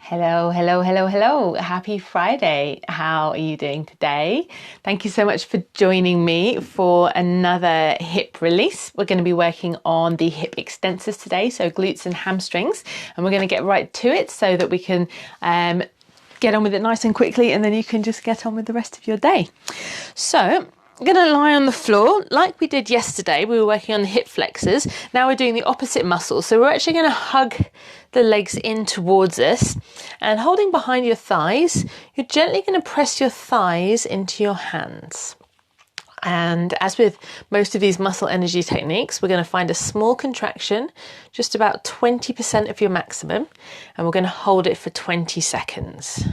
Hello, hello, hello, hello. Happy Friday. How are you doing today? Thank you so much for joining me for another hip release. We're going to be working on the hip extensors today, so glutes and hamstrings, and we're going to get right to it so that we can get on with it nice and quickly, and then you can just get on with the rest of your day. So I'm going to lie on the floor like we did yesterday. We were working on the hip flexors. Now we're doing the opposite muscle. So we're actually going to hug the legs in towards us, and holding behind your thighs, you're gently going to press your thighs into your hands. And as with most of these muscle energy techniques, we're going to find a small contraction, just about 20% of your maximum, and we're going to hold it for 20 seconds.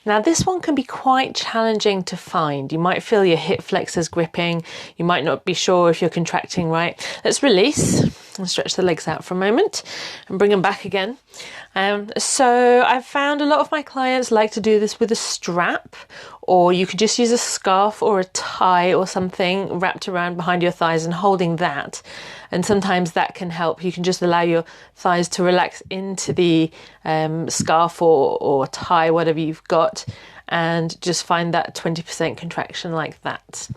Now this one can be quite challenging to find. You might feel your hip flexors gripping. You might not be sure if you're contracting right. Let's release and stretch the legs out for a moment and bring them back again. So I've found a lot of my clients like to do this with a strap, or you could just use a scarf or a tie or something wrapped around behind your thighs and holding that. And sometimes that can help. You can just allow your thighs to relax into the scarf or tie, whatever you've got, and just find that 20% contraction like that.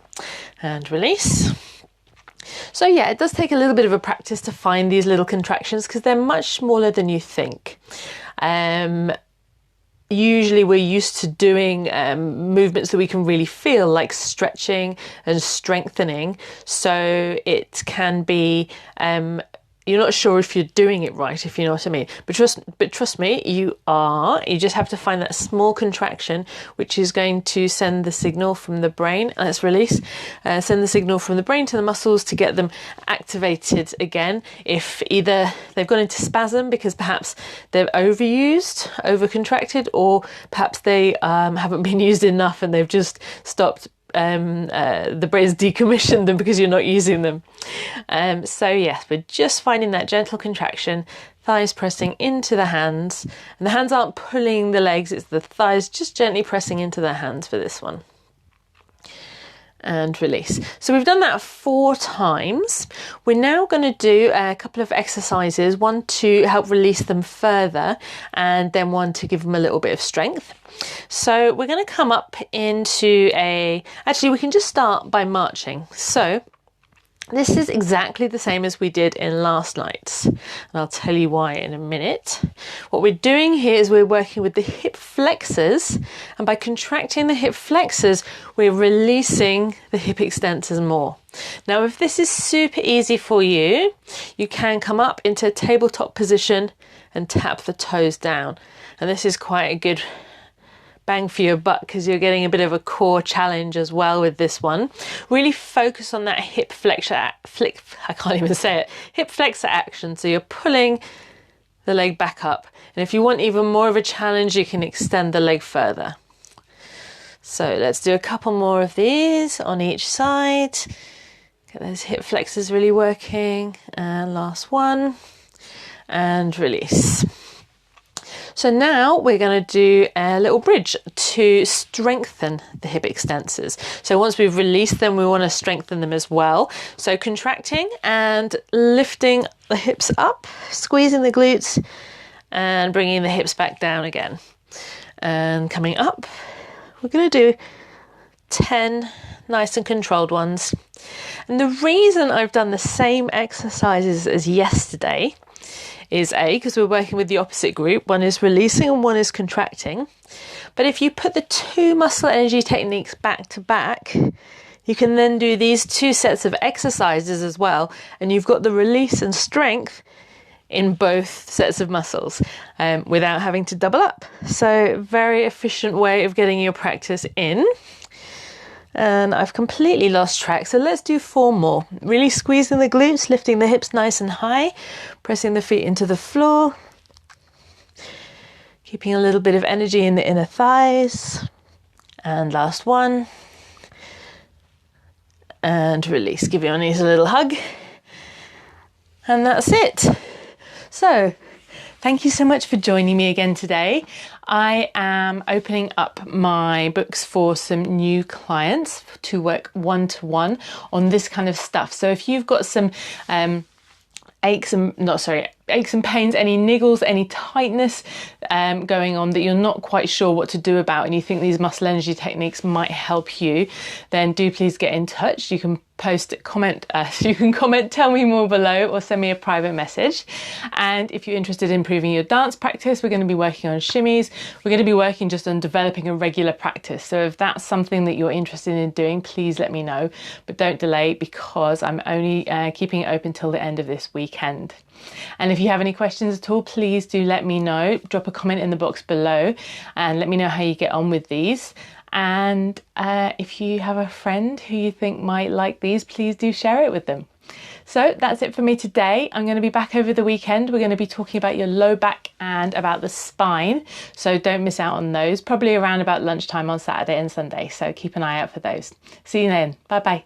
And release. So yeah, it does take a little bit of a practice to find these little contractions because they're much smaller than you think. Usually we're used to doing movements that we can really feel, like stretching and strengthening. So it can be, you're not sure if you're doing it right, if you know what I mean. But trust me, you are. You just have to find that small contraction, which is going to send the signal from the brain. Let's release. Send the signal from the brain to the muscles to get them activated again. If either they've gone into spasm because perhaps they're overused, overcontracted, or perhaps they haven't been used enough and they've just stopped. The brain's decommissioned them because you're not using them. So yes, we're just finding that gentle contraction, thighs pressing into the hands, and the hands aren't pulling the legs, it's the thighs just gently pressing into the hands for this one. And release. So we've done that 4 times. We're now going to do a couple of exercises, one to help release them further, and then one to give them a little bit of strength. So we're going to come up into actually we can just start by marching. So this is exactly the same as we did in last night's, and I'll tell you why in a minute. What we're doing here is we're working with the hip flexors, and by contracting the hip flexors, we're releasing the hip extensors more. Now, if this is super easy for you, you can come up into a tabletop position and tap the toes down, and this is quite a good bang for your buck because you're getting a bit of a core challenge as well with this one. Really focus on that hip flexor, hip flexor action. So you're pulling the leg back up. And if you want even more of a challenge, you can extend the leg further. So let's do a couple more of these on each side. Get those hip flexors really working. And last one. And release. So now we're going to do a little bridge to strengthen the hip extensors. So once we've released them, we want to strengthen them as well. So contracting and lifting the hips up, squeezing the glutes and bringing the hips back down again. And coming up, we're going to do 10 nice and controlled ones. And the reason I've done the same exercises as yesterday is because we're working with the opposite group. One is releasing and one is contracting. But if you put the 2 muscle energy techniques back to back, you can then do these 2 sets of exercises as well, and you've got the release and strength in both sets of muscles without having to double up. So very efficient way of getting your practice in. And I've completely lost track, so let's do 4 more. Really squeezing the glutes, lifting the hips nice and high, pressing the feet into the floor, keeping a little bit of energy in the inner thighs. And last one. And release. Give your knees a little hug. And that's it. So thank you so much for joining me again today. I am opening up my books for some new clients to work one-to-one on this kind of stuff. So if you've got some aches and pains, any niggles, any tightness going on that you're not quite sure what to do about, and you think these muscle energy techniques might help you, then do please get in touch. You can comment, tell me more below, or send me a private message. And if you're interested in improving your dance practice, we're going to be working on shimmies. We're going to be working just on developing a regular practice. So if that's something that you're interested in doing, please let me know, but don't delay, because I'm only keeping it open till the end of this weekend. And if you have any questions at all, please do let me know. Drop a comment in the box below and let me know how you get on with these. And if you have a friend who you think might like these, please do share it with them. So that's it for me today. I'm going to be back over the weekend. We're going to be talking about your low back and about the spine. So don't miss out on those, probably around about lunchtime on Saturday and Sunday. So keep an eye out for those. See you then. Bye bye.